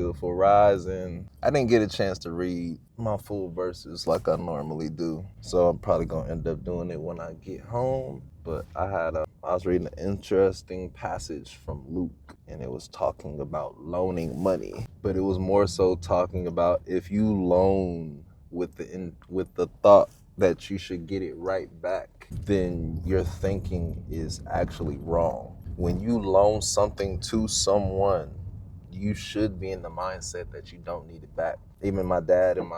beautiful rising. I didn't get a chance to read my full verses like I normally do, so I'm probably gonna end up doing it when I get home. But I was reading an interesting passage from Luke, and it was talking about loaning money, but it was more so talking about if you loan with the thought that you should get it right back, then your thinking is actually wrong. When you loan something to someone, you should be in the mindset that you don't need it back. Even my dad and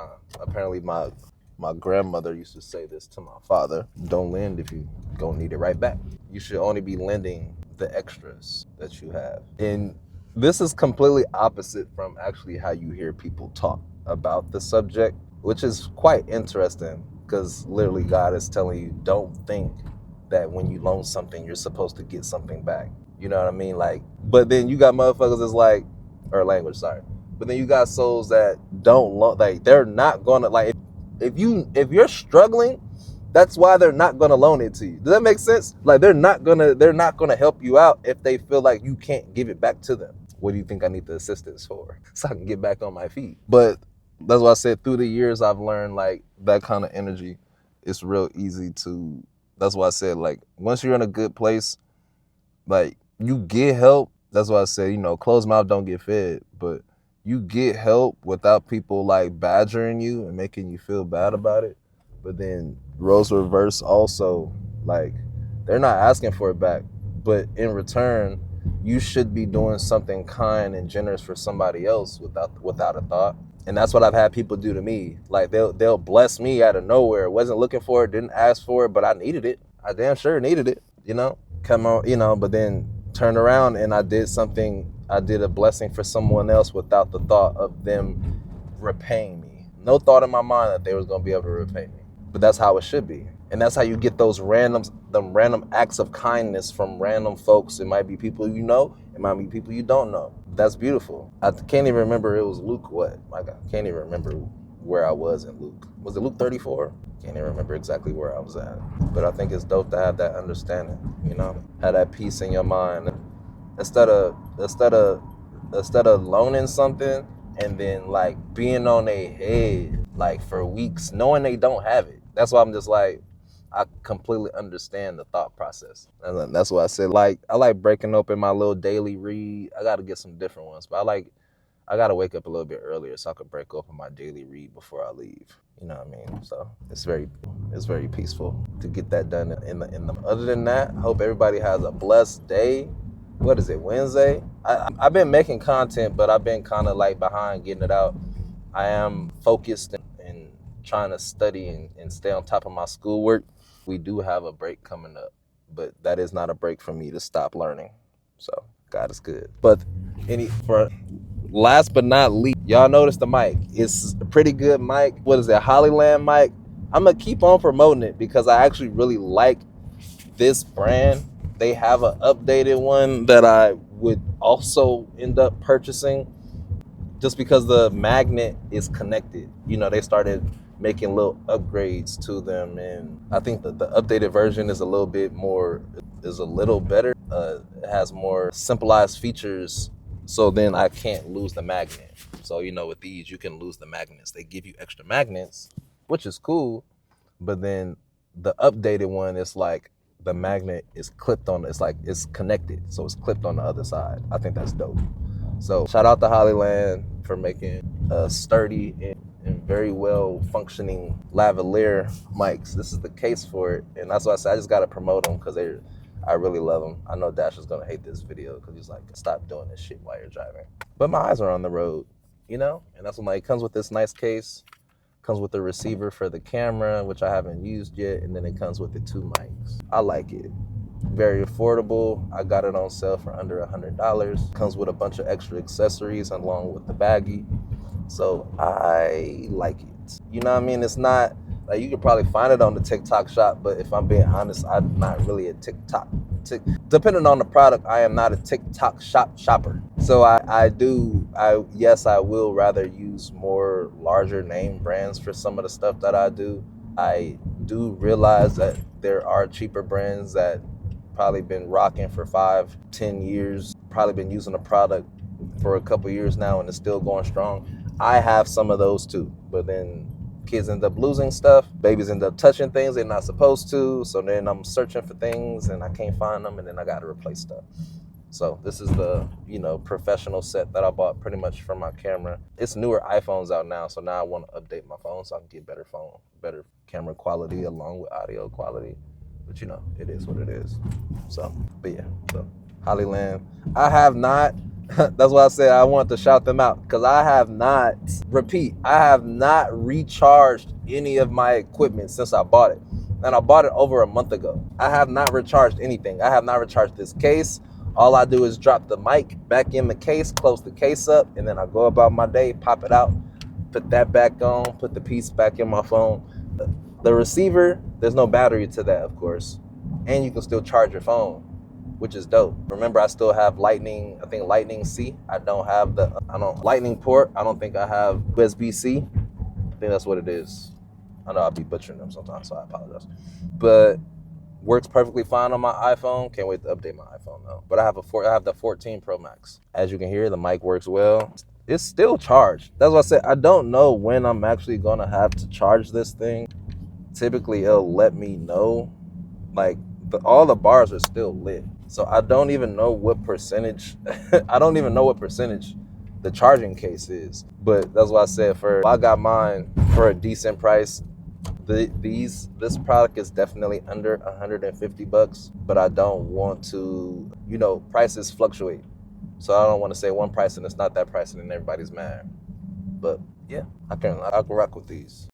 my grandmother used to say this to my father: don't lend if you gonna need it right back. You should only be lending the extras that you have. And this is completely opposite from actually how you hear people talk about the subject, which is quite interesting, because literally God is telling you, don't think that when you loan something, you're supposed to get something back. You know what I mean? Like, but then you got motherfuckers that's like, or language, sorry. But then you got souls that don't loan, like they're not gonna, like, if you're struggling, that's why they're not gonna loan it to you. Does that make sense? Like they're not gonna help you out if they feel like you can't give it back to them. What do you think I need the assistance for? So I can get back on my feet. But that's why I said through the years I've learned like that kind of energy, it's real easy to, that's why I said like once you're in a good place, like you get help. That's why I say, closed mouth don't get fed, but you get help without people like badgering you and making you feel bad about it. But then roles reverse also, like they're not asking for it back, but in return, you should be doing something kind and generous for somebody else without a thought. And that's what I've had people do to me. Like they'll bless me out of nowhere. Wasn't looking for it, didn't ask for it, but I needed it. I damn sure needed it, Come on, but then turn around and I did a blessing for someone else without the thought of them repaying me. No thought in my mind that they was gonna be able to repay me. But that's how it should be. And that's how you get those random acts of kindness from random folks. It might be people you know, it might be people you don't know. That's beautiful. I can't even remember, it was Luke what? My God, I can't even remember where I was in Luke. Was it Luke 34? Can't even remember exactly where I was at. But I think it's dope to have that understanding, have that peace in your mind. Instead of loaning something and then like being on their head like for weeks, knowing they don't have it. That's why I'm just like, I completely understand the thought process. And that's why I said, like, I like breaking open my little daily read. I got to get some different ones, but I got to wake up a little bit earlier so I could break open my daily read before I leave. You know what I mean? So it's very peaceful to get that done in the. Other than that, I hope everybody has a blessed day. What is it, Wednesday? I've been making content, but I've been kind of like behind getting it out. I am focused and trying to study and stay on top of my schoolwork. We do have a break coming up, but that is not a break for me to stop learning. So God is good. But last but not least, y'all notice the mic. It's a pretty good mic. What is it, Hollyland mic? I'm gonna keep on promoting it because I actually really like this brand. They have an updated one that I would also end up purchasing just because the magnet is connected. They started making little upgrades to them, and I think that the updated version is a little better. It has more simplified features, so then I can't lose the magnet. So with these you can lose the magnets. They give you extra magnets, which is cool, but then the updated one is like the magnet is clipped on, it's connected, so it's clipped on the other side. I think that's dope. So shout out to Hollyland for making a sturdy and very well functioning lavalier mics. This is the case for it, and that's why I said I just gotta promote them because I really love them. I know Dash is gonna hate this video because he's like, stop doing this shit while you're driving. But my eyes are on the road, and that's when it comes with this nice case, comes with the receiver for the camera, which I haven't used yet, and then it comes with the 2 mics. I like it. Very affordable. I got it on sale for under $100. Comes with a bunch of extra accessories along with the baggie. So I like it. You know what I mean? It's not like you could probably find it on the TikTok shop, but if I'm being honest, I'm not really a depending on the product, I am not a TikTok shopper. So I will rather use more larger name brands for some of the stuff that I do. I do realize that there are cheaper brands that probably been rocking for 5-10 years, probably been using a product for a couple years now and it's still going strong. I have some of those too, but then kids end up losing stuff. Babies end up touching things they're not supposed to. So then I'm searching for things and I can't find them, and then I got to replace stuff. So this is the, professional set that I bought pretty much for my camera. It's newer iPhones out now, so now I want to update my phone so I can get better camera quality along with audio quality. But it is what it is. So, but yeah, so Hollyland. I have not, that's why I said I want to shout them out, because I have not recharged any of my equipment since I bought it. And I bought it over a month ago. I have not recharged anything. I have not recharged this case. All I do is drop the mic back in the case, close the case up, and then I go about my day, pop it out, put that back on, put the piece back in my phone. The receiver, there's no battery to that, of course. And you can still charge your phone, which is dope. Remember, I still have Lightning C. I don't have Lightning port. I don't think I have USB-C. I think that's what it is. I know I'll be butchering them sometimes, so I apologize. But works perfectly fine on my iPhone. Can't wait to update my iPhone though. But I have the 14 Pro Max. As you can hear, the mic works well. It's still charged. That's what I said. I don't know when I'm actually gonna have to charge this thing. Typically, it'll let me know. Like all the bars are still lit. So I don't even know what percentage. I don't even know what percentage the charging case is. But that's why I said I got mine for a decent price. This product is definitely under $150, but I don't want to, prices fluctuate. So I don't want to say one price and it's not that price and then everybody's mad. But yeah, I can rock with these.